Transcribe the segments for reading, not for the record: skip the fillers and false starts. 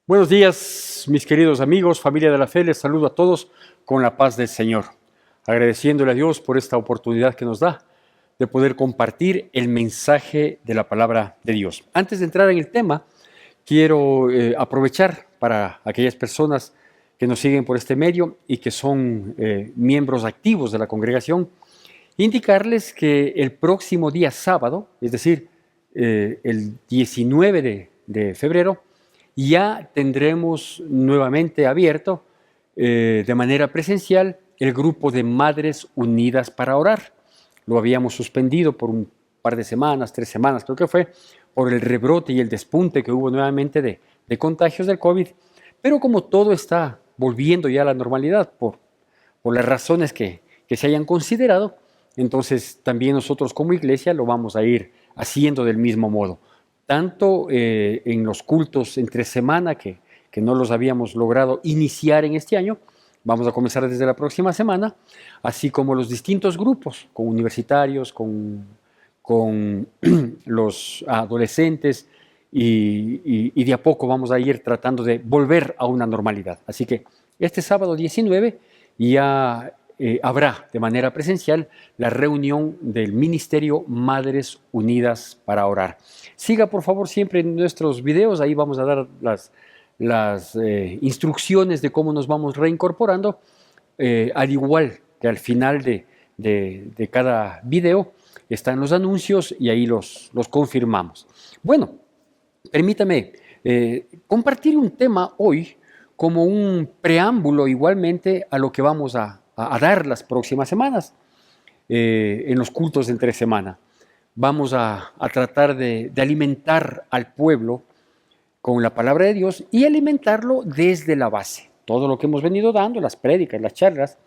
Buenos días, mis queridos amigos, familia de la fe, les saludo a todos con la paz del Señor, agradeciéndole a Dios por esta oportunidad que nos da de poder compartir el mensaje de la palabra de Dios. Antes de entrar en el tema, quiero aprovechar para aquellas personas que nos siguen por este medio y que son miembros activos de la congregación, indicarles que el próximo día sábado, es decir, el 19 de febrero, ya tendremos nuevamente abierto de manera presencial el grupo de Madres Unidas para Orar. Lo habíamos suspendido por un par de semanas, 3 semanas creo que fue, por el rebrote y el despunte que hubo nuevamente de contagios del COVID. Pero como todo está volviendo ya a la normalidad por las razones que se hayan considerado, entonces también nosotros como iglesia lo vamos a ir haciendo del mismo modo. Tanto en los cultos entre semana que no los habíamos logrado iniciar en este año, vamos a comenzar desde la próxima semana, así como los distintos grupos, con universitarios, con los adolescentes, y de a poco vamos a ir tratando de volver a una normalidad. Así que este sábado 19 ya habrá de manera presencial la reunión del Ministerio Madres Unidas para Orar. Siga por favor siempre en nuestros videos, ahí vamos a dar las instrucciones de cómo nos vamos reincorporando, al igual que al final de cada video están los anuncios y ahí los confirmamos. Bueno, permítame compartir un tema hoy como un preámbulo igualmente a lo que vamos a dar las próximas semanas en los cultos de entre semana. Vamos a tratar de alimentar al pueblo con la palabra de Dios y alimentarlo desde la base. Todo lo que hemos venido dando, las prédicas, las charlas,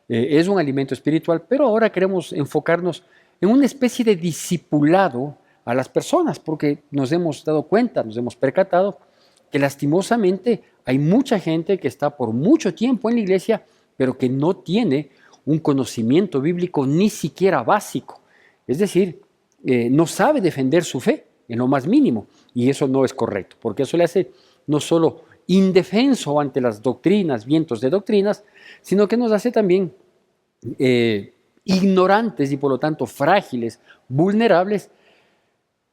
es un alimento espiritual, pero ahora queremos enfocarnos en una especie de discipulado a las personas, porque nos hemos dado cuenta, nos hemos percatado que lastimosamente hay mucha gente que está por mucho tiempo en la iglesia, pero que no tiene un conocimiento bíblico ni siquiera básico. Es decir, no sabe defender su fe en lo más mínimo, y eso no es correcto, porque eso le hace no solo indefenso ante las doctrinas, vientos de doctrinas, sino que nos hace también ignorantes y por lo tanto frágiles, vulnerables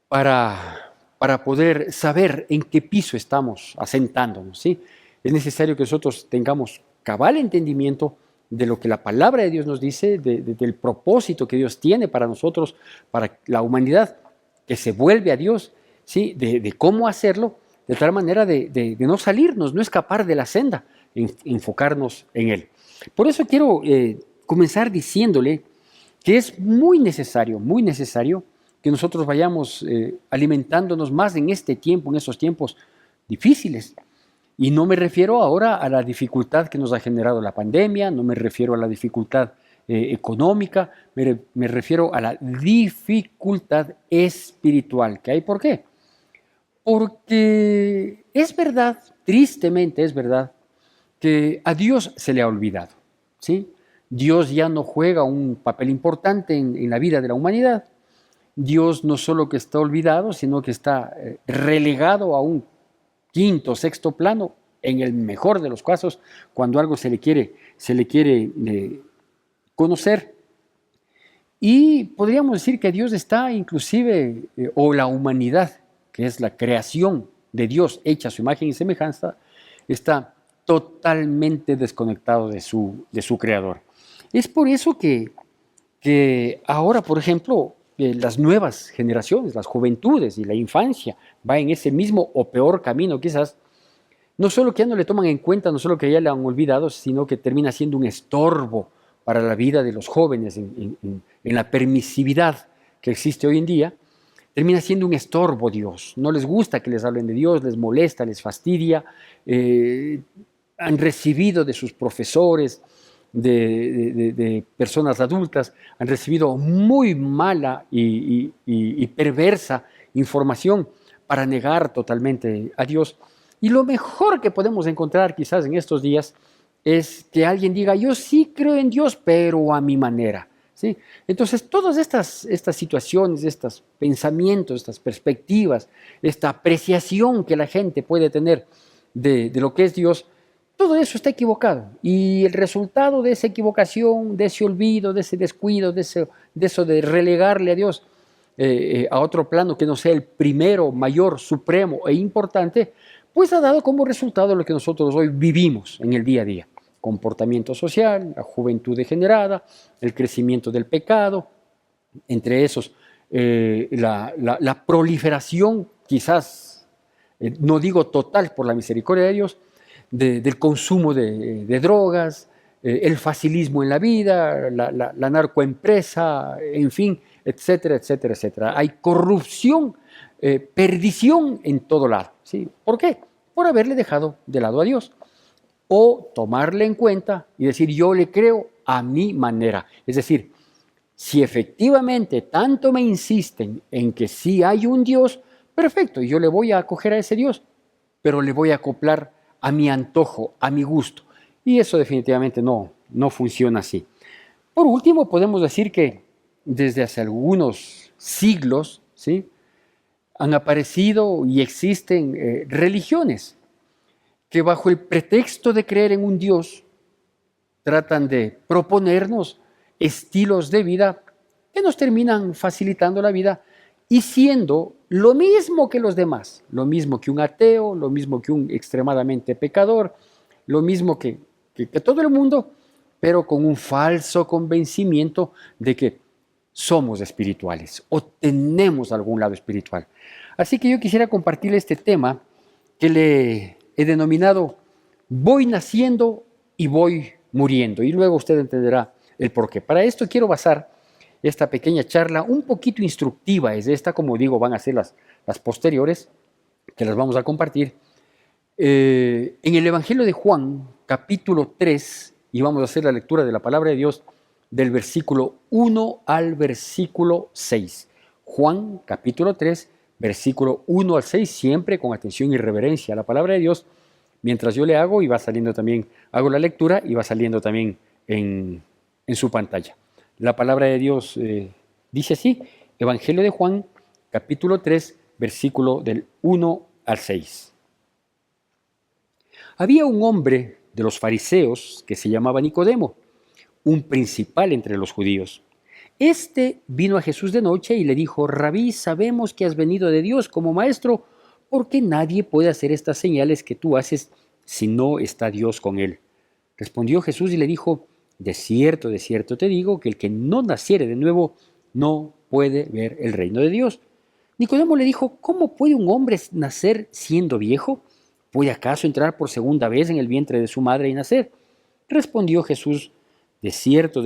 para poder saber en qué piso estamos asentándonos, ¿sí? Es necesario que nosotros tengamos cabal entendimiento de lo que la palabra de Dios nos dice, del propósito que Dios tiene para nosotros, para la humanidad que se vuelve a Dios, ¿sí? De cómo hacerlo, de tal manera de no salirnos, no escapar de la senda, enfocarnos en Él. Por eso quiero comenzar diciéndole que es muy necesario que nosotros vayamos alimentándonos más en este tiempo, en estos tiempos difíciles. Y no me refiero ahora a la dificultad que nos ha generado la pandemia, no me refiero a la dificultad económica, me refiero a la dificultad espiritual que hay. ¿Por qué? Porque es verdad, tristemente es verdad, que a Dios se le ha olvidado, ¿sí? Dios ya no juega un papel importante en la vida de la humanidad. Dios no solo que está olvidado, sino que está relegado a un quinto, sexto plano, en el mejor de los casos, cuando algo se le quiere conocer. Y podríamos decir que Dios está inclusive, o la humanidad, que es la creación de Dios hecha a su imagen y semejanza, está totalmente desconectado de su creador. Es por eso que ahora, por ejemplo, las nuevas generaciones, las juventudes y la infancia va en ese mismo o peor camino quizás, no solo que ya no le toman en cuenta, no solo que ya le han olvidado, sino que termina siendo un estorbo para la vida de los jóvenes en la permisividad que existe hoy en día. Termina siendo un estorbo Dios. No les gusta que les hablen de Dios, les molesta, les fastidia. Han recibido de sus profesores, de personas adultas, han recibido muy mala y perversa información para negar totalmente a Dios. Y lo mejor que podemos encontrar quizás en estos días es que alguien diga, yo sí creo en Dios, pero a mi manera, ¿sí? Entonces, todas estas situaciones, estos pensamientos, estas perspectivas, esta apreciación que la gente puede tener de lo que es Dios, todo eso está equivocado. Y el resultado de esa equivocación, de ese olvido, de ese descuido, de eso de relegarle a Dios a otro plano que no sea el primero, mayor, supremo e importante, pues ha dado como resultado lo que nosotros hoy vivimos en el día a día. Comportamiento social, la juventud degenerada, el crecimiento del pecado, entre esos la proliferación, quizás, no digo total por la misericordia de Dios, del consumo de drogas, el facilismo en la vida, la narcoempresa, en fin, etcétera, etcétera, etcétera. Hay corrupción, perdición en todo lado. ¿Sí? ¿Por qué? Por haberle dejado de lado a Dios. O tomarle en cuenta y decir, yo le creo a mi manera. Es decir, si efectivamente tanto me insisten en que sí hay un Dios, perfecto, yo le voy a acoger a ese Dios, pero le voy a acoplar a mi antojo, a mi gusto. Y eso definitivamente no funciona así. Por último, podemos decir que desde hace algunos siglos, ¿sí?, han aparecido y existen religiones que bajo el pretexto de creer en un Dios tratan de proponernos estilos de vida que nos terminan facilitando la vida y siendo lo mismo que los demás, lo mismo que un ateo, lo mismo que un extremadamente pecador, lo mismo que todo el mundo, pero con un falso convencimiento de que somos espirituales o tenemos algún lado espiritual. Así que yo quisiera compartir este tema que le he denominado Voy naciendo y voy muriendo, y luego usted entenderá el porqué. Para esto quiero basar esta pequeña charla un poquito instructiva, es esta, como digo, van a ser las posteriores, que las vamos a compartir, en el Evangelio de Juan, capítulo 3, y vamos a hacer la lectura de la palabra de Dios del versículo 1 al versículo 6. Juan, capítulo 3, versículo 1 al 6, siempre con atención y reverencia a la palabra de Dios, mientras yo le hago y va saliendo también, hago la lectura y va saliendo también en su pantalla. La palabra de Dios dice así, Evangelio de Juan, capítulo 3, versículo del 1 al 6. Había un hombre de los fariseos que se llamaba Nicodemo, un principal entre los judíos. Este vino a Jesús de noche y le dijo, Rabí, sabemos que has venido de Dios como maestro, porque nadie puede hacer estas señales que tú haces si no está Dios con él. Respondió Jesús y le dijo, de cierto te digo que el que no naciere de nuevo no puede ver el reino de Dios. Nicodemo le dijo, ¿cómo puede un hombre nacer siendo viejo? ¿Puede acaso entrar por segunda vez en el vientre de su madre y nacer? Respondió Jesús, de cierto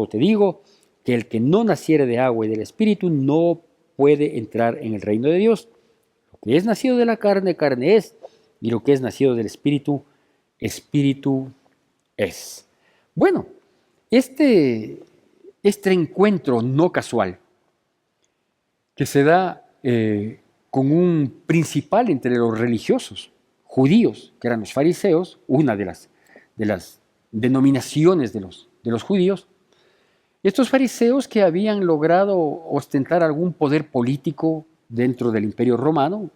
te digo que el que no naciere de agua y del Espíritu no puede entrar en el reino de Dios. Lo que es nacido de la carne, carne es, y lo que es nacido del Espíritu, Espíritu es. Bueno, este encuentro no casual que se da con un principal entre los religiosos judíos, que eran los fariseos, una de las denominaciones de los judíos, estos fariseos que habían logrado ostentar algún poder político dentro del Imperio Romano,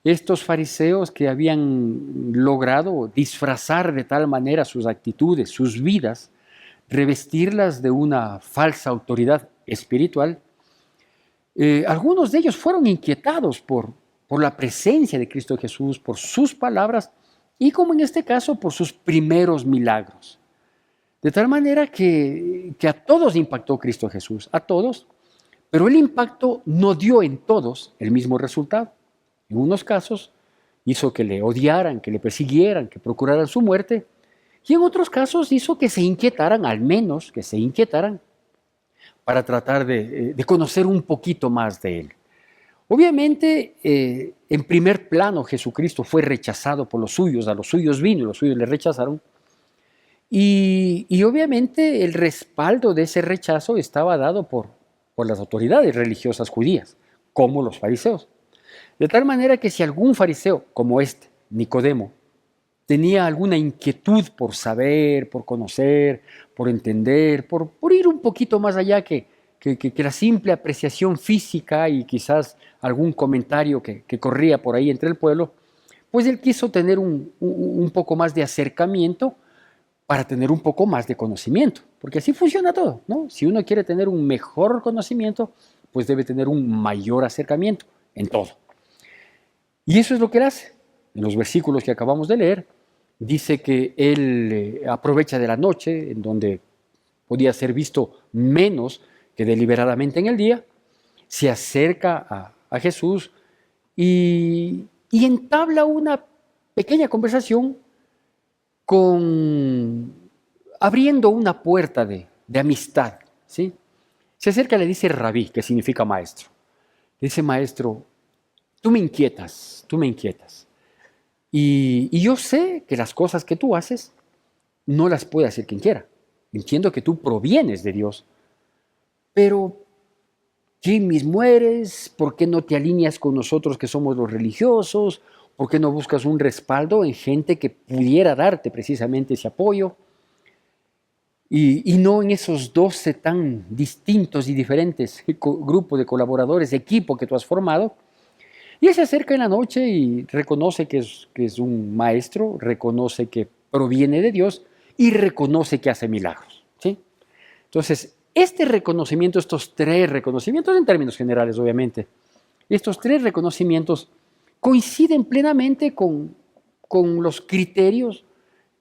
estos fariseos que habían logrado disfrazar de tal manera sus actitudes, sus vidas, revestirlas de una falsa autoridad espiritual, algunos de ellos fueron inquietados por la presencia de Cristo Jesús, por sus palabras y, como en este caso, por sus primeros milagros. De tal manera que a todos impactó Cristo Jesús, a todos, pero el impacto no dio en todos el mismo resultado. En unos casos hizo que le odiaran, que le persiguieran, que procuraran su muerte, y en otros casos hizo que se inquietaran, al menos que se inquietaran, para tratar de conocer un poquito más de Él. Obviamente, en primer plano, Jesucristo fue rechazado por los suyos, a los suyos vino y los suyos le rechazaron. Y obviamente el respaldo de ese rechazo estaba dado por las autoridades religiosas judías, como los fariseos. De tal manera que si algún fariseo, como este, Nicodemo, tenía alguna inquietud por saber, por conocer, por entender, por ir un poquito más allá que la simple apreciación física y quizás algún comentario que corría por ahí entre el pueblo, pues él quiso tener un poco más de acercamiento para tener un poco más de conocimiento, porque así funciona todo, ¿no? Si uno quiere tener un mejor conocimiento, pues debe tener un mayor acercamiento en todo. Y eso es lo que él hace. En los versículos que acabamos de leer, dice que él aprovecha de la noche, en donde podía ser visto menos que deliberadamente en el día, se acerca a Jesús y entabla una pequeña conversación abriendo una puerta de amistad, ¿sí? Se acerca y le dice rabí, que significa maestro. Le dice, maestro, tú me inquietas, tú me inquietas. Y yo sé que las cosas que tú haces no las puede hacer quien quiera. Entiendo que tú provienes de Dios, pero ¿quién mismo eres? ¿Por qué no te alineas con nosotros que somos los religiosos? ¿Por qué no buscas un respaldo en gente que pudiera darte precisamente ese apoyo? Y no en esos 12 tan distintos y diferentes grupos de colaboradores, de equipo que tú has formado. Y él se acerca en la noche y reconoce que es un maestro, reconoce que proviene de Dios y reconoce que hace milagros, ¿sí? Entonces, este reconocimiento, estos 3 reconocimientos, en términos generales obviamente, estos 3 reconocimientos coinciden plenamente con los criterios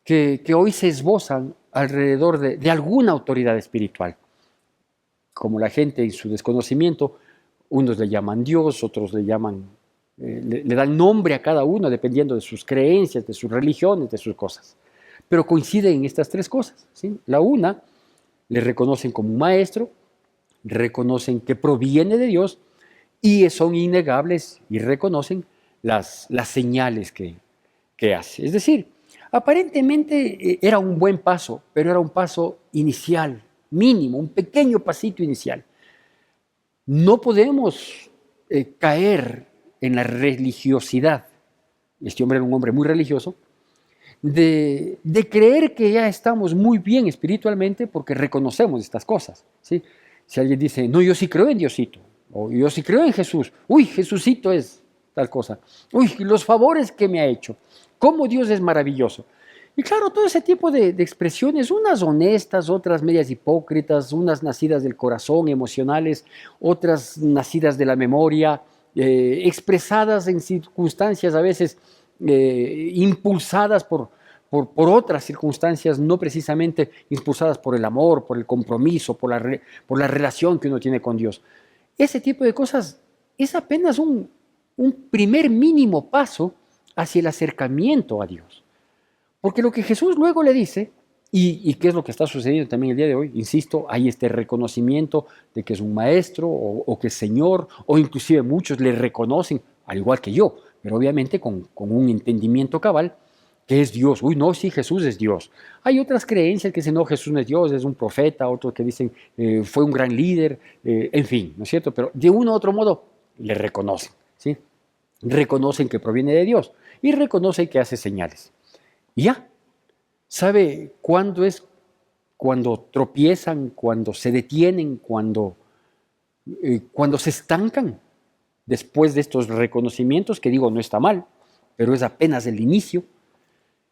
que hoy se esbozan alrededor de alguna autoridad espiritual. Como la gente en su desconocimiento, unos le llaman Dios, otros le llaman, le dan nombre a cada uno dependiendo de sus creencias, de sus religiones, de sus cosas. Pero coinciden en estas 3 cosas, ¿sí? La una, le reconocen como un maestro, reconocen que proviene de Dios y son innegables y reconocen las señales que hace. Es decir, aparentemente era un buen paso, pero era un paso inicial, mínimo, un pequeño pasito inicial. No podemos caer en la religiosidad. Este hombre era un hombre muy religioso, de creer que ya estamos muy bien espiritualmente porque reconocemos estas cosas, ¿sí? Si alguien dice, no, yo sí creo en Diosito, o yo sí creo en Jesús, uy, Jesucito es tal cosa, uy, los favores que me ha hecho, cómo Dios es maravilloso. Y claro, todo ese tipo de expresiones, unas honestas, otras medias hipócritas, unas nacidas del corazón, emocionales, otras nacidas de la memoria, expresadas en circunstancias a veces impulsadas por otras circunstancias, no precisamente impulsadas por el amor, por el compromiso, por la relación que uno tiene con Dios. Ese tipo de cosas es apenas un primer mínimo paso hacia el acercamiento a Dios. Porque lo que Jesús luego le dice, y qué es lo que está sucediendo también el día de hoy, insisto, hay este reconocimiento de que es un maestro o que es Señor, o inclusive muchos le reconocen, al igual que yo, pero obviamente con un entendimiento cabal, que es Dios. Uy, no, sí, Jesús es Dios. Hay otras creencias que dicen, no, Jesús no es Dios, es un profeta, otros que dicen, fue un gran líder, en fin, ¿no es cierto? Pero de uno u otro modo le reconocen, ¿sí? Reconocen que proviene de Dios y reconocen que hace señales. Y ya, ¿sabe cuándo es cuando tropiezan, cuando se detienen, cuando se estancan? Después de estos reconocimientos, que digo, no está mal, pero es apenas el inicio,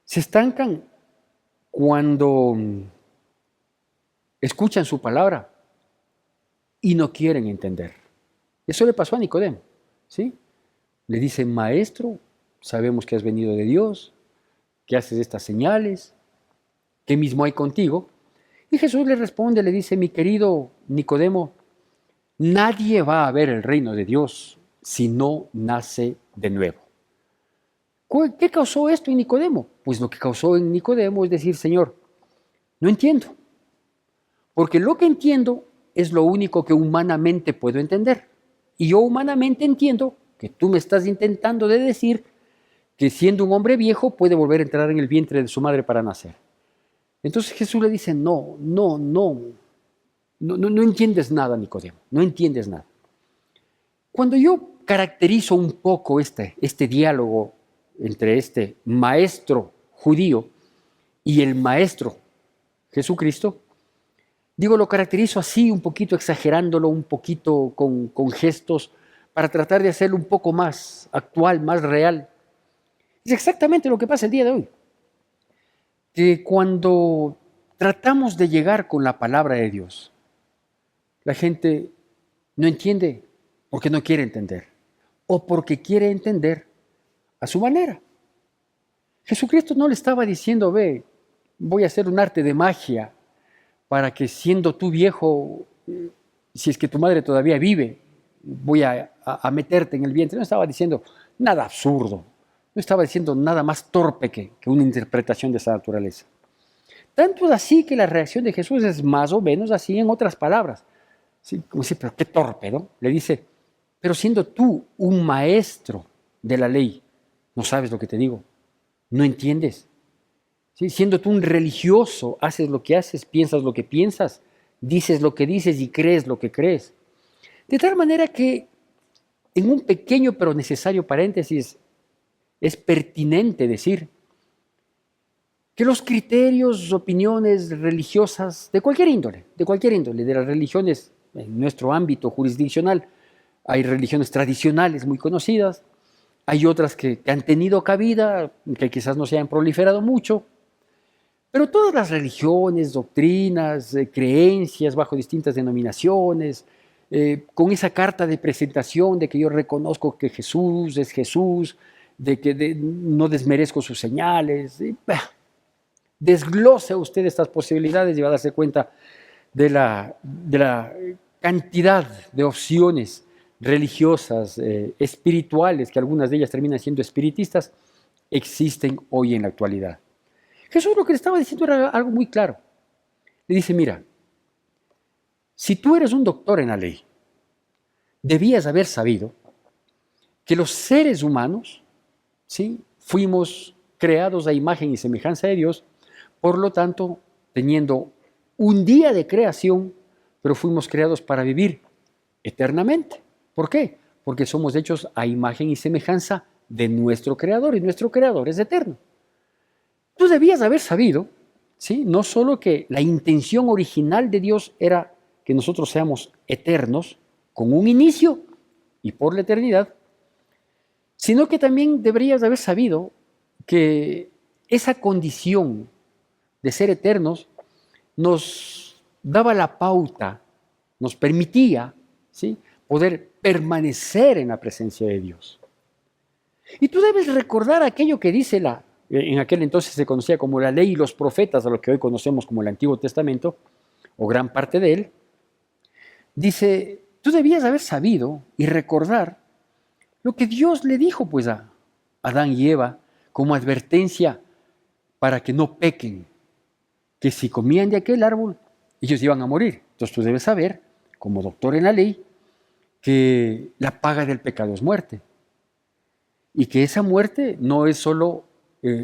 se estancan cuando escuchan su palabra y no quieren entender. Eso le pasó a Nicodemo, ¿sí? Le dicen, maestro, sabemos que has venido de Dios, que haces estas señales, ¿qué mismo hay contigo? Y Jesús le responde, le dice, mi querido Nicodemo, nadie va a ver el reino de Dios si no nace de nuevo. ¿Qué causó esto en Nicodemo? Pues lo que causó en Nicodemo es decir, Señor, no entiendo, porque lo que entiendo es lo único que humanamente puedo entender. Y yo humanamente entiendo que tú me estás intentando de decir que siendo un hombre viejo puede volver a entrar en el vientre de su madre para nacer. Entonces Jesús le dice, no entiendes nada, Nicodemo, no entiendes nada. Cuando yo caracterizo un poco este diálogo entre este maestro judío y el maestro Jesucristo, digo, lo caracterizo así, un poquito exagerándolo, un poquito con gestos, para tratar de hacerlo un poco más actual, más real. Es exactamente lo que pasa el día de hoy. Que cuando tratamos de llegar con la palabra de Dios, la gente no entiende porque no quiere entender o porque quiere entender a su manera. Jesucristo no le estaba diciendo, ve, voy a hacer un arte de magia para que siendo tú viejo, si es que tu madre todavía vive, voy a meterte en el vientre. No estaba diciendo nada absurdo, no estaba diciendo nada más torpe que una interpretación de esa naturaleza. Tanto es así que la reacción de Jesús es más o menos así en otras palabras. Sí, como dice, pero qué torpe, ¿no? Le dice, pero siendo tú un maestro de la ley, ¿no sabes lo que te digo? ¿No entiendes? ¿Sí? Siendo tú un religioso, haces lo que haces, piensas lo que piensas, dices lo que dices y crees lo que crees. De tal manera que, en un pequeño pero necesario paréntesis, es pertinente decir que los criterios, opiniones religiosas de cualquier índole, de las religiones en nuestro ámbito jurisdiccional, hay religiones tradicionales muy conocidas, hay otras que han tenido cabida, que quizás no se hayan proliferado mucho, pero todas las religiones, doctrinas, creencias bajo distintas denominaciones, con esa carta de presentación de que yo reconozco que Jesús es Jesús, de que no desmerezco sus señales, desglose usted estas posibilidades y va a darse cuenta de la cantidad de opciones religiosas, espirituales, que algunas de ellas terminan siendo espiritistas, existen hoy en la actualidad. Jesús lo que le estaba diciendo era algo muy claro. Le dice, mira, si tú eres un doctor en la ley, debías haber sabido que los seres humanos, ¿sí?, fuimos creados a imagen y semejanza de Dios, por lo tanto, teniendo un día de creación, pero fuimos creados para vivir eternamente. ¿Por qué? Porque somos hechos a imagen y semejanza de nuestro Creador, y nuestro Creador es eterno. Tú debías haber sabido, ¿sí?, no solo que la intención original de Dios era que nosotros seamos eternos, con un inicio y por la eternidad, sino que también deberías haber sabido que esa condición de ser eternos nos daba la pauta, nos permitía, ¿sí?, poder permanecer en la presencia de Dios. Y tú debes recordar aquello que dice en aquel entonces se conocía como la ley y los profetas, a lo que hoy conocemos como el Antiguo Testamento, o gran parte de él. Dice, tú debías haber sabido y recordar lo que Dios le dijo pues a Adán y Eva como advertencia para que no pequen, que si comían de aquel árbol, ellos iban a morir. Entonces tú debes saber, como doctor en la ley, que la paga del pecado es muerte. Y que esa muerte no es solo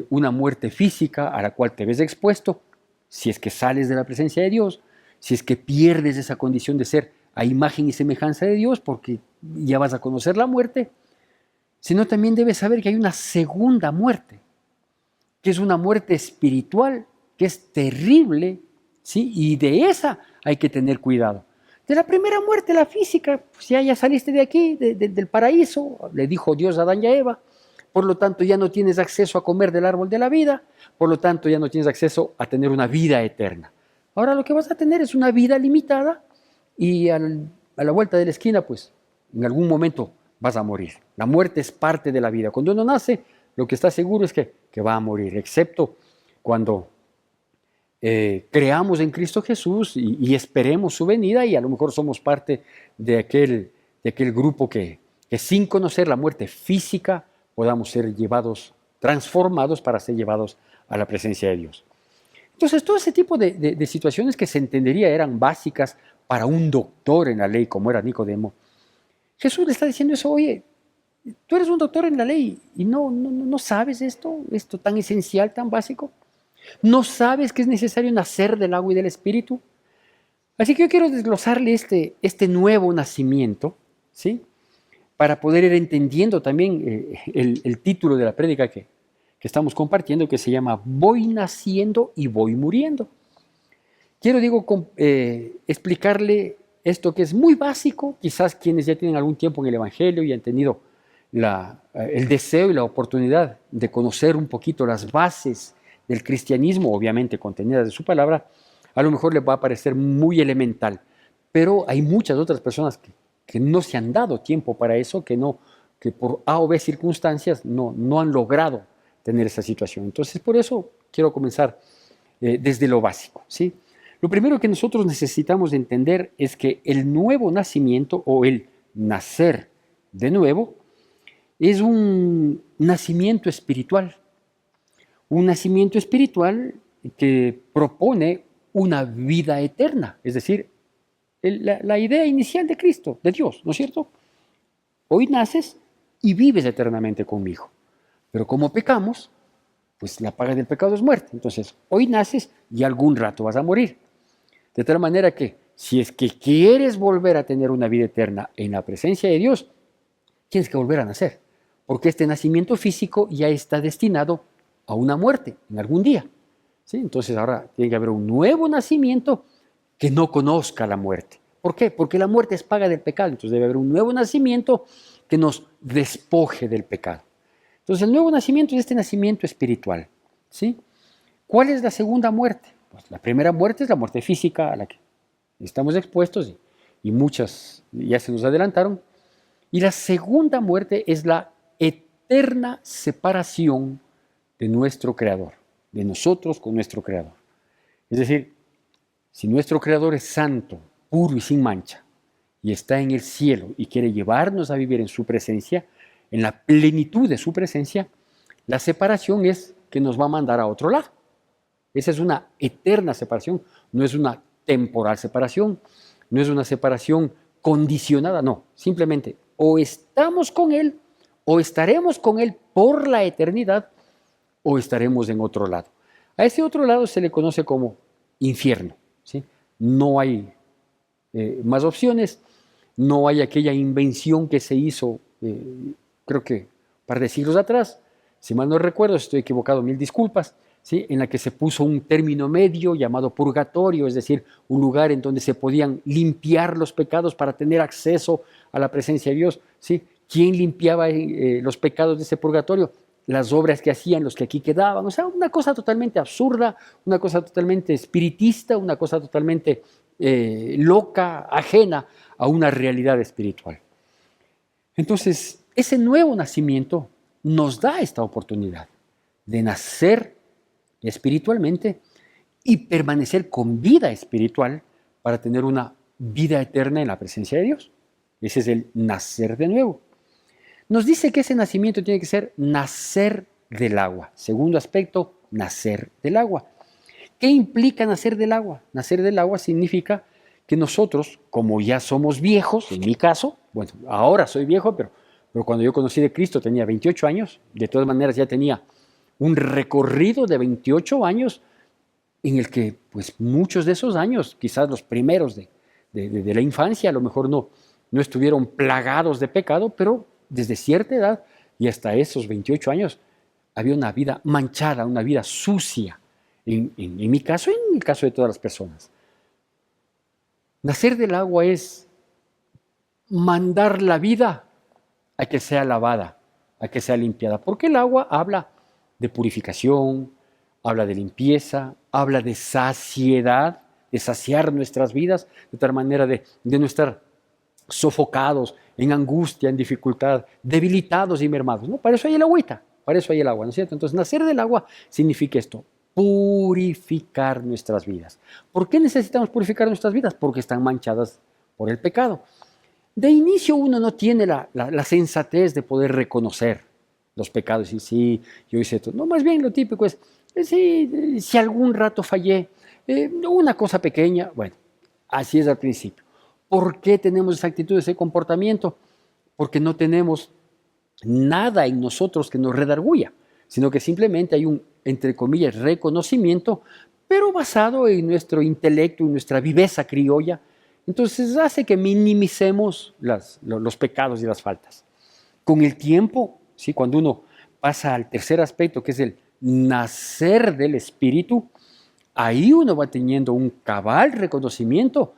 una muerte física a la cual te ves expuesto, si es que sales de la presencia de Dios, si es que pierdes esa condición de ser a imagen y semejanza de Dios, porque ya vas a conocer la muerte, sino también debes saber que hay una segunda muerte, que es una muerte espiritual, que es terrible, ¿sí? Y de esa hay que tener cuidado. De la primera muerte, la física, pues ya saliste de aquí, del paraíso, le dijo Dios a Adán y a Eva, por lo tanto ya no tienes acceso a comer del árbol de la vida, por lo tanto ya no tienes acceso a tener una vida eterna. Ahora lo que vas a tener es una vida limitada y a la vuelta de la esquina, pues en algún momento vas a morir. La muerte es parte de la vida. Cuando uno nace, lo que está seguro es que va a morir, excepto cuando creamos en Cristo Jesús y esperemos su venida, y a lo mejor somos parte de aquel grupo que sin conocer la muerte física podamos ser llevados, transformados para ser llevados a la presencia de Dios. Entonces, todo ese tipo de situaciones que se entendería eran básicas para un doctor en la ley, como era Nicodemo. Jesús le está diciendo eso, oye, tú eres un doctor en la ley y no sabes esto tan esencial, tan básico. ¿No sabes que es necesario nacer del agua y del Espíritu? Así que yo quiero desglosarle este nuevo nacimiento, ¿sí?, para poder ir entendiendo también el título de la prédica que estamos compartiendo, que se llama Voy naciendo y voy muriendo. Quiero, explicarle esto que es muy básico, quizás quienes ya tienen algún tiempo en el Evangelio y han tenido el deseo y la oportunidad de conocer un poquito las bases del cristianismo, obviamente contenidas de su palabra, a lo mejor les va a parecer muy elemental. Pero hay muchas otras personas que no se han dado tiempo para eso, que por A o B circunstancias no han logrado tener esa situación. Entonces, por eso quiero comenzar desde lo básico, ¿sí? Lo primero que nosotros necesitamos de entender es que el nuevo nacimiento o el nacer de nuevo es un nacimiento espiritual. Un nacimiento espiritual que propone una vida eterna, es decir, la idea inicial de Cristo, de Dios, ¿no es cierto? Hoy naces y vives eternamente conmigo. Pero como pecamos, pues la paga del pecado es muerte. Entonces, hoy naces y algún rato vas a morir. De tal manera que si es que quieres volver a tener una vida eterna en la presencia de Dios, tienes que volver a nacer. Porque este nacimiento físico ya está destinado a una muerte en algún día. ¿Sí? Entonces ahora tiene que haber un nuevo nacimiento que no conozca la muerte. ¿Por qué? Porque la muerte es paga del pecado. Entonces debe haber un nuevo nacimiento que nos despoje del pecado. Entonces el nuevo nacimiento es este nacimiento espiritual. ¿Sí? ¿Cuál es la segunda muerte? Pues la primera muerte es la muerte física a la que estamos expuestos y muchas ya se nos adelantaron. Y la segunda muerte es la eterna separación de nuestro Creador, de nosotros con nuestro Creador. Es decir, si nuestro Creador es santo, puro y sin mancha, y está en el cielo y quiere llevarnos a vivir en su presencia, en la plenitud de su presencia, la separación es que nos va a mandar a otro lado. Esa es una eterna separación, no es una temporal separación, no es una separación condicionada, no, simplemente o estamos con Él o estaremos con Él por la eternidad o estaremos en otro lado. A ese otro lado se le conoce como infierno, ¿sí? No hay más opciones, no hay aquella invención que se hizo, creo que un par de siglos atrás, si mal no recuerdo, si estoy equivocado, mil disculpas, ¿sí? En la que se puso un término medio llamado purgatorio, es decir, un lugar en donde se podían limpiar los pecados para tener acceso a la presencia de Dios. ¿Sí? ¿Quién limpiaba los pecados de ese purgatorio? Las obras que hacían los que aquí quedaban. O sea, una cosa totalmente absurda, una cosa totalmente espiritista, una cosa totalmente loca, ajena a una realidad espiritual. Entonces, ese nuevo nacimiento nos da esta oportunidad de nacer espiritualmente y permanecer con vida espiritual para tener una vida eterna en la presencia de Dios. Ese es el nacer de nuevo. Nos dice que ese nacimiento tiene que ser nacer del agua. Segundo aspecto, nacer del agua. ¿Qué implica nacer del agua? Nacer del agua significa que nosotros, como ya somos viejos, en mi caso, bueno, ahora soy viejo, pero cuando yo conocí de Cristo tenía 28 años, de todas maneras ya tenía un recorrido de 28 años en el que pues muchos de esos años, quizás los primeros de la infancia, a lo mejor no estuvieron plagados de pecado, pero desde cierta edad y hasta esos 28 años había una vida manchada, una vida sucia, en mi caso y en el caso de todas las personas. Nacer del agua es mandar la vida a que sea lavada, a que sea limpiada, porque el agua habla de purificación, habla de limpieza, habla de saciedad, de saciar nuestras vidas, de tal manera de no estar sofocados, en angustia, en dificultad, debilitados y mermados. ¿No? Para eso hay el agüita, para eso hay el agua, ¿no es cierto? Entonces, nacer del agua significa esto, purificar nuestras vidas. ¿Por qué necesitamos purificar nuestras vidas? Porque están manchadas por el pecado. De inicio uno no tiene la sensatez de poder reconocer los pecados y sí, yo hice esto. No, más bien lo típico es, sí, si algún rato fallé, una cosa pequeña, bueno, así es al principio. ¿Por qué tenemos esa actitud, ese comportamiento? Porque no tenemos nada en nosotros que nos redarguya, sino que simplemente hay un, entre comillas, reconocimiento, pero basado en nuestro intelecto, en nuestra viveza criolla. Entonces hace que minimicemos los pecados y las faltas. Con el tiempo, ¿sí? Cuando uno pasa al tercer aspecto, que es el nacer del Espíritu, ahí uno va teniendo un cabal reconocimiento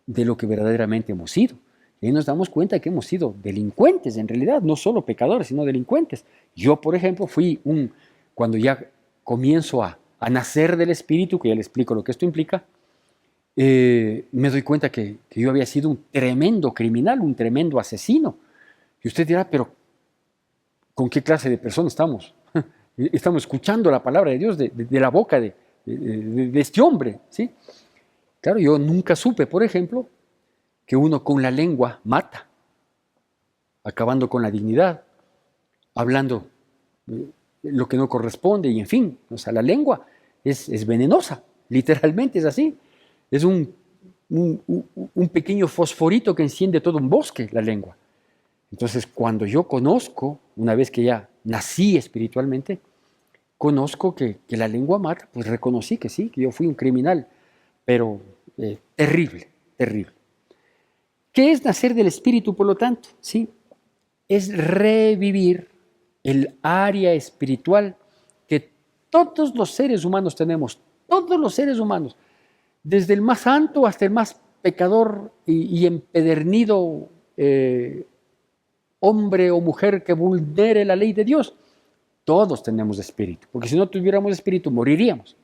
de lo que verdaderamente hemos sido. Y nos damos cuenta que hemos sido delincuentes en realidad, no solo pecadores, sino delincuentes. Yo, por ejemplo, cuando ya comienzo a nacer del Espíritu, que ya le explico lo que esto implica, me doy cuenta que yo había sido un tremendo criminal, un tremendo asesino. Y usted dirá, pero ¿con qué clase de persona estamos? Estamos escuchando la palabra de Dios de la boca de este hombre, ¿sí? Claro, yo nunca supe, por ejemplo, que uno con la lengua mata, acabando con la dignidad, hablando lo que no corresponde y en fin, o sea, la lengua es venenosa, literalmente es así. Es un pequeño fosforito que enciende todo un bosque, la lengua. Entonces, cuando yo conozco, una vez que ya nací espiritualmente, conozco que la lengua mata, pues reconocí que sí, que yo fui un criminal, pero terrible, terrible. ¿Qué es nacer del Espíritu, por lo tanto? Sí, es revivir el área espiritual que todos los seres humanos tenemos, todos los seres humanos, desde el más santo hasta el más pecador y empedernido hombre o mujer que vulnere la ley de Dios. Todos tenemos espíritu, porque si no tuviéramos espíritu moriríamos.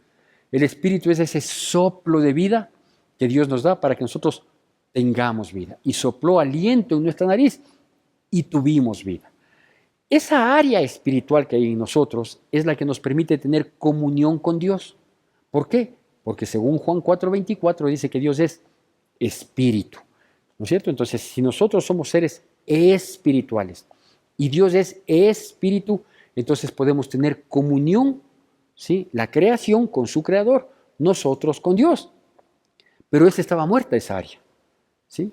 El espíritu es ese soplo de vida que Dios nos da para que nosotros tengamos vida. Y sopló aliento en nuestra nariz y tuvimos vida. Esa área espiritual que hay en nosotros es la que nos permite tener comunión con Dios. ¿Por qué? Porque según Juan 4:24 dice que Dios es espíritu, ¿no es cierto? Entonces, si nosotros somos seres espirituales y Dios es espíritu, entonces podemos tener comunión, ¿sí? La creación con su creador, nosotros con Dios. Pero estaba muerta esa área, ¿sí?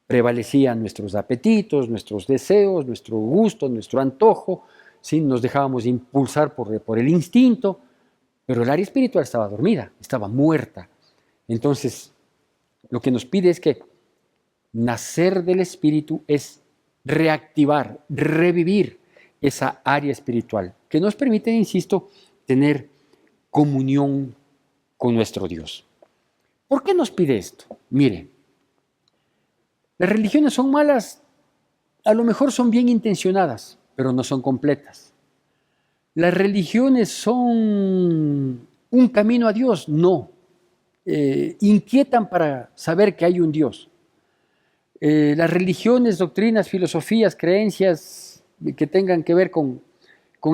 Prevalecían nuestros apetitos, nuestros deseos, nuestro gusto, nuestro antojo, ¿sí? Nos dejábamos impulsar por el instinto, pero el área espiritual estaba dormida, estaba muerta. Entonces, lo que nos pide es que nacer del Espíritu es reactivar, revivir esa área espiritual, que nos permite, insisto, tener comunión con nuestro Dios. ¿Por qué nos pide esto? Mire, las religiones son malas, a lo mejor son bien intencionadas, pero no son completas. Las religiones son un camino a Dios, no. Inquietan para saber que hay un Dios. Las religiones, doctrinas, filosofías, creencias que tengan que ver con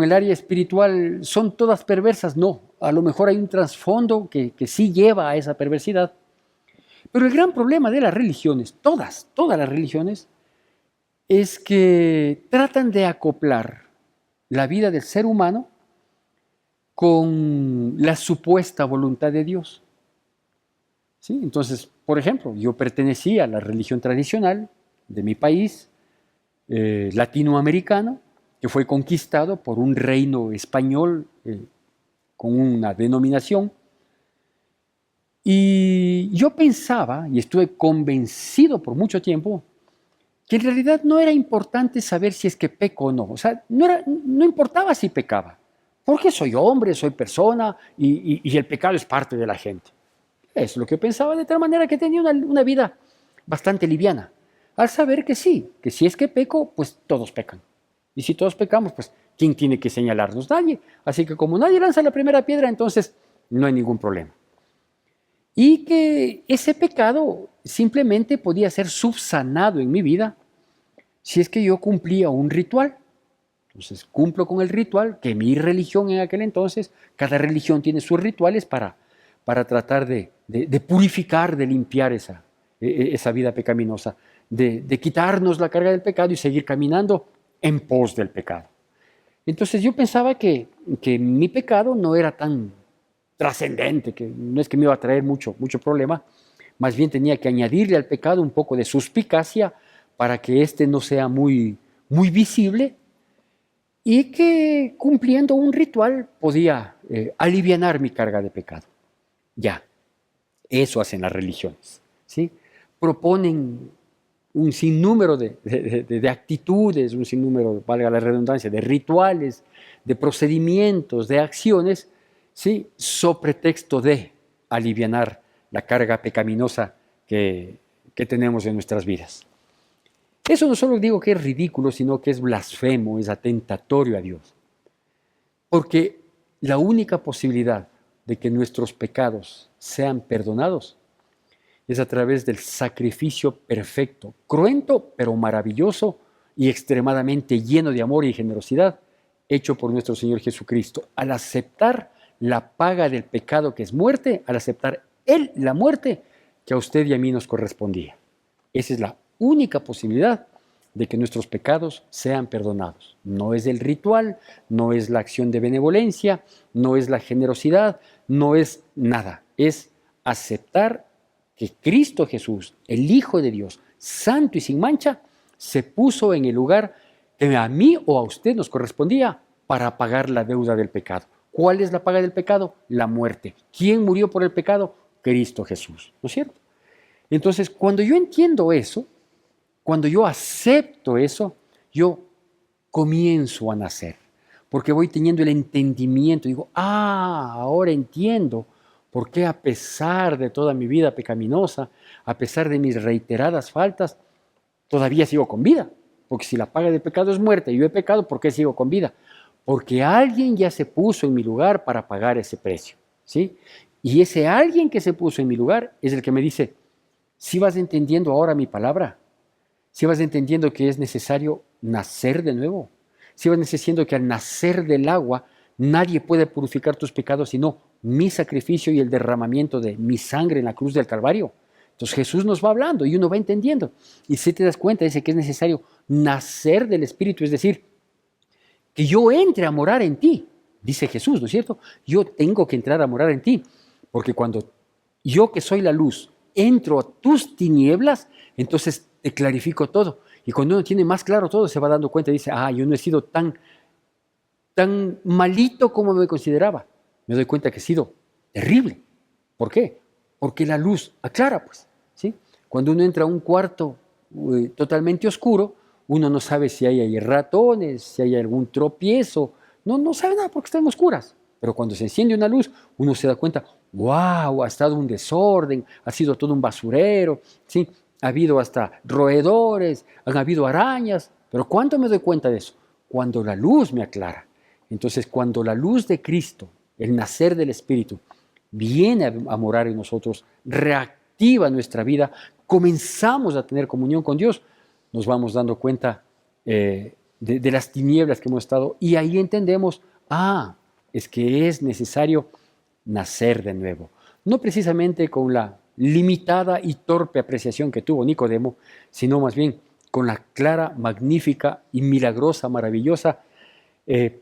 el área espiritual, ¿son todas perversas? No, a lo mejor hay un trasfondo que sí lleva a esa perversidad. Pero el gran problema de las religiones, todas las religiones, es que tratan de acoplar la vida del ser humano con la supuesta voluntad de Dios. ¿Sí? Entonces, por ejemplo, yo pertenecía a la religión tradicional de mi país, latinoamericano, que fue conquistado por un reino español con una denominación. Y yo pensaba, y estuve convencido por mucho tiempo, que en realidad no era importante saber si es que peco o no. O sea, no importaba si pecaba, porque soy hombre, soy persona, y el pecado es parte de la gente. Es lo que pensaba, de tal manera que tenía una vida bastante liviana, al saber que sí, que si es que peco, pues todos pecan. Y si todos pecamos, pues ¿quién tiene que señalarnos? Nadie. Así que como nadie lanza la primera piedra, entonces no hay ningún problema. Y que ese pecado simplemente podía ser subsanado en mi vida si es que yo cumplía un ritual. Entonces cumplo con el ritual, que mi religión en aquel entonces, cada religión tiene sus rituales para tratar de purificar, de limpiar esa vida pecaminosa, de quitarnos la carga del pecado y seguir caminando en pos del pecado. Entonces yo pensaba que mi pecado no era tan trascendente, que no es que me iba a traer mucho problema, más bien tenía que añadirle al pecado un poco de suspicacia para que éste no sea muy visible, y que cumpliendo un ritual podía alivianar mi carga de pecado. Ya, eso hacen las religiones, ¿sí? Proponen un sinnúmero de actitudes, un sinnúmero, valga la redundancia, de rituales, de procedimientos, de acciones, ¿sí? So pretexto de alivianar la carga pecaminosa que tenemos en nuestras vidas. Eso no solo digo que es ridículo, sino que es blasfemo, es atentatorio a Dios. Porque la única posibilidad de que nuestros pecados sean perdonados es a través del sacrificio perfecto, cruento pero maravilloso y extremadamente lleno de amor y generosidad, hecho por nuestro Señor Jesucristo. Al aceptar la paga del pecado que es muerte, al aceptar Él la muerte que a usted y a mí nos correspondía. Esa es la única posibilidad de que nuestros pecados sean perdonados. No es el ritual, no es la acción de benevolencia, no es la generosidad, no es nada. Es aceptar que Cristo Jesús, el Hijo de Dios, santo y sin mancha, se puso en el lugar que a mí o a usted nos correspondía para pagar la deuda del pecado. ¿Cuál es la paga del pecado? La muerte. ¿Quién murió por el pecado? Cristo Jesús, ¿no es cierto? Entonces, cuando yo entiendo eso, cuando yo acepto eso, yo comienzo a nacer, porque voy teniendo el entendimiento, digo, ahora entiendo por qué a pesar de toda mi vida pecaminosa, a pesar de mis reiteradas faltas, todavía sigo con vida. Porque si la paga del pecado es muerte y yo he pecado, ¿por qué sigo con vida? Porque alguien ya se puso en mi lugar para pagar ese precio, ¿sí? Y ese alguien que se puso en mi lugar es el que me dice, si vas entendiendo ahora mi palabra, si vas entendiendo que es necesario nacer de nuevo, si vas entendiendo que al nacer del agua nadie puede purificar tus pecados sino mi sacrificio y el derramamiento de mi sangre en la cruz del Calvario. Entonces Jesús nos va hablando y uno va entendiendo. Y si te das cuenta, dice que es necesario nacer del Espíritu, es decir, que yo entre a morar en ti, dice Jesús, ¿no es cierto? Yo tengo que entrar a morar en ti, porque cuando yo que soy la luz entro a tus tinieblas, entonces te clarifico todo. Y cuando uno tiene más claro todo, se va dando cuenta y dice, yo no he sido tan malito como me consideraba. Me doy cuenta que he sido terrible. ¿Por qué? Porque la luz aclara, pues, ¿sí? Cuando uno entra a un cuarto totalmente oscuro, uno no sabe si hay ratones, si hay algún tropiezo, no sabe nada porque están oscuras. Pero cuando se enciende una luz, uno se da cuenta, wow, ha estado un desorden, ha sido todo un basurero, ¿sí? Ha habido hasta roedores, han habido arañas. Pero ¿cuándo me doy cuenta de eso? Cuando la luz me aclara. Entonces, cuando la luz de Cristo, el nacer del Espíritu, viene a morar en nosotros, reactiva nuestra vida, comenzamos a tener comunión con Dios, nos vamos dando cuenta de las tinieblas que hemos estado y ahí entendemos, es que es necesario nacer de nuevo. No precisamente con la limitada y torpe apreciación que tuvo Nicodemo, sino más bien con la clara, magnífica y milagrosa, maravillosa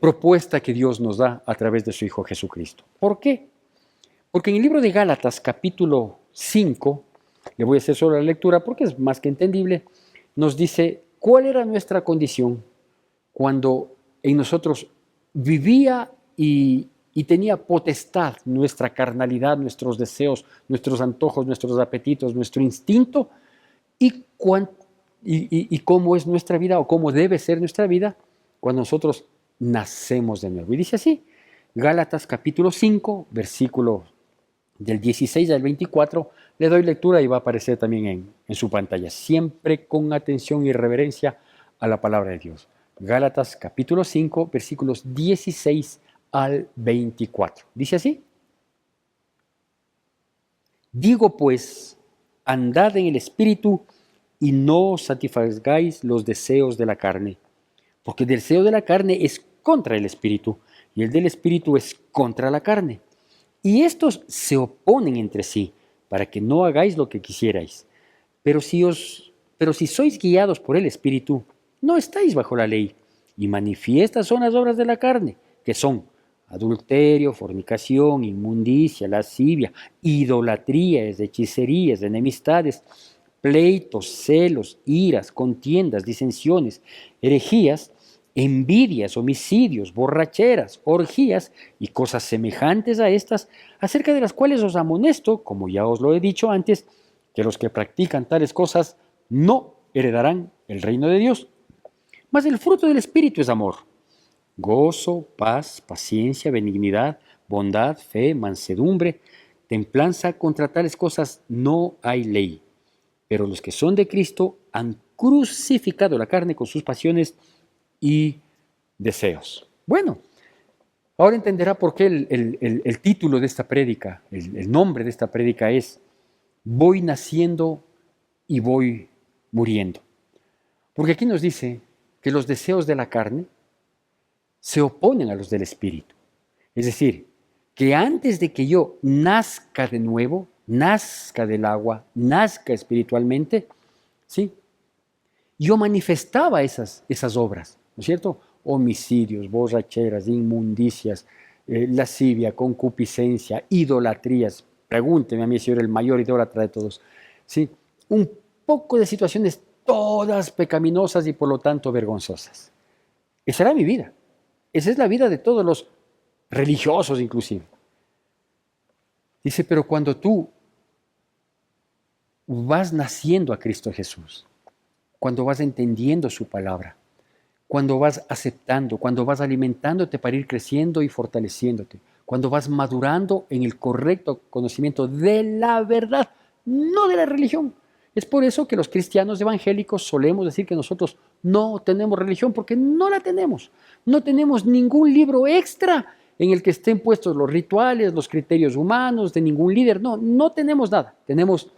propuesta que Dios nos da a través de su Hijo Jesucristo. ¿Por qué? Porque en el libro de Gálatas, capítulo 5, le voy a hacer solo la lectura porque es más que entendible, nos dice cuál era nuestra condición cuando en nosotros vivía y tenía potestad nuestra carnalidad, nuestros deseos, nuestros antojos, nuestros apetitos, nuestro instinto, y cómo es nuestra vida o cómo debe ser nuestra vida cuando nosotros nacemos de nuevo. Y dice así, Gálatas capítulo 5, versículo del 16 al 24, le doy lectura y va a aparecer también en su pantalla, siempre con atención y reverencia a la palabra de Dios. Gálatas capítulo 5, versículos 16 al 24. Dice así, digo pues, andad en el Espíritu y no satisfagáis los deseos de la carne, porque el deseo de la carne es contra el Espíritu y el del Espíritu es contra la carne. Y estos se oponen entre sí, para que no hagáis lo que quisierais. Pero si sois guiados por el Espíritu, no estáis bajo la ley. Y manifiestas son las obras de la carne, que son adulterio, fornicación, inmundicia, lascivia, idolatrías, hechicerías, enemistades, pleitos, celos, iras, contiendas, disensiones, herejías, envidias, homicidios, borracheras, orgías y cosas semejantes a estas, acerca de las cuales os amonesto, como ya os lo he dicho antes, que los que practican tales cosas no heredarán el reino de Dios. Mas el fruto del Espíritu es amor, gozo, paz, paciencia, benignidad, bondad, fe, mansedumbre, templanza. Contra tales cosas no hay ley. Pero los que son de Cristo han crucificado la carne con sus pasiones y deseos. Bueno, ahora entenderá por qué el título de esta prédica, el nombre de esta prédica es Voy naciendo y voy muriendo. Porque aquí nos dice que los deseos de la carne se oponen a los del Espíritu. Es decir, que antes de que yo nazca de nuevo, nazca del agua, nazca espiritualmente, ¿sí? Yo manifestaba esas obras, ¿no es cierto? Homicidios, borracheras, inmundicias, lascivia, concupiscencia, idolatrías. Pregúnteme a mí si yo era el mayor idólatra de todos. ¿Sí? Un poco de situaciones todas pecaminosas y por lo tanto vergonzosas. Esa era mi vida. Esa es la vida de todos los religiosos inclusive. Dice, pero cuando tú vas naciendo a Cristo Jesús, cuando vas entendiendo su palabra, cuando vas aceptando, cuando vas alimentándote para ir creciendo y fortaleciéndote, cuando vas madurando en el correcto conocimiento de la verdad, no de la religión. Es por eso que los cristianos evangélicos solemos decir que nosotros no tenemos religión, porque no la tenemos. No tenemos ningún libro extra en el que estén puestos los rituales, los criterios humanos de ningún líder. No, no tenemos nada. Tenemos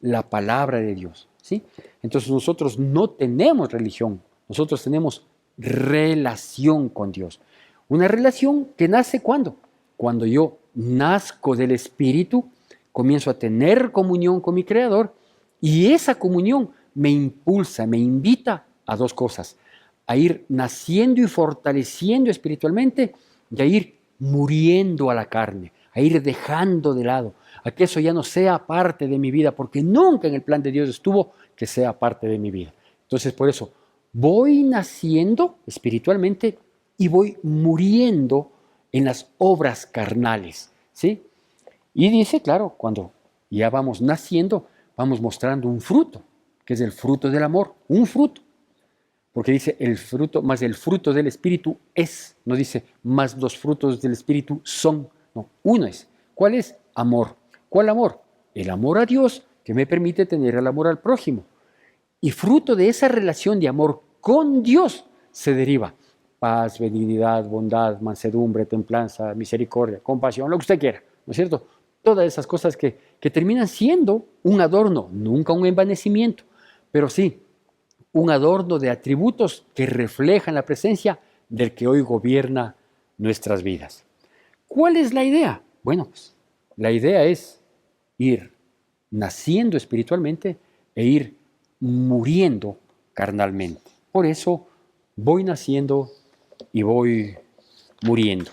la palabra de Dios, ¿sí? Entonces nosotros no tenemos religión, nosotros tenemos relación con Dios. Una relación que nace ¿cuándo? Cuando yo nazco del Espíritu, comienzo a tener comunión con mi Creador y esa comunión me impulsa, me invita a dos cosas: a ir naciendo y fortaleciendo espiritualmente y a ir muriendo a la carne, a ir dejando de lado, a que eso ya no sea parte de mi vida, porque nunca en el plan de Dios estuvo que sea parte de mi vida. Entonces, por eso, voy naciendo espiritualmente y voy muriendo en las obras carnales, ¿sí? Y dice, claro, cuando ya vamos naciendo, vamos mostrando un fruto, que es el fruto del amor, un fruto. Porque dice el fruto, más el fruto del Espíritu es, no dice más los frutos del Espíritu son, no, uno es. ¿Cuál es? Amor. ¿Cuál amor? El amor a Dios que me permite tener el amor al prójimo. Y fruto de esa relación de amor con Dios se deriva paz, benignidad, bondad, mansedumbre, templanza, misericordia, compasión, lo que usted quiera, ¿no es cierto? Todas esas cosas que terminan siendo un adorno, nunca un envanecimiento, pero sí un adorno de atributos que reflejan la presencia del que hoy gobierna nuestras vidas. ¿Cuál es la idea? Bueno, pues la idea es ir naciendo espiritualmente e ir muriendo carnalmente. Por eso voy naciendo y voy muriendo.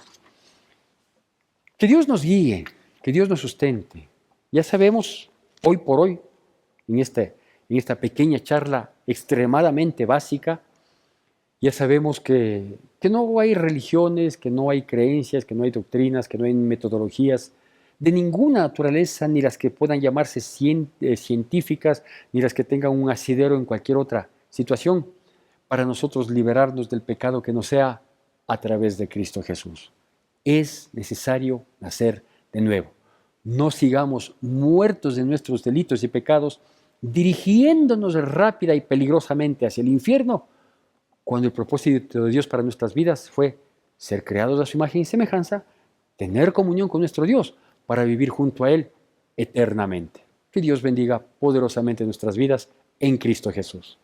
Que Dios nos guíe, que Dios nos sustente. Ya sabemos, hoy por hoy, en esta pequeña charla extremadamente básica, ya sabemos que no hay religiones, que no hay creencias, que no hay doctrinas, que no hay metodologías de ninguna naturaleza, ni las que puedan llamarse científicas, ni las que tengan un asidero en cualquier otra situación, para nosotros liberarnos del pecado que no sea a través de Cristo Jesús. Es necesario nacer de nuevo. No sigamos muertos de nuestros delitos y pecados, dirigiéndonos rápida y peligrosamente hacia el infierno, cuando el propósito de Dios para nuestras vidas fue ser creados a su imagen y semejanza, tener comunión con nuestro Dios para vivir junto a Él eternamente. Que Dios bendiga poderosamente nuestras vidas en Cristo Jesús.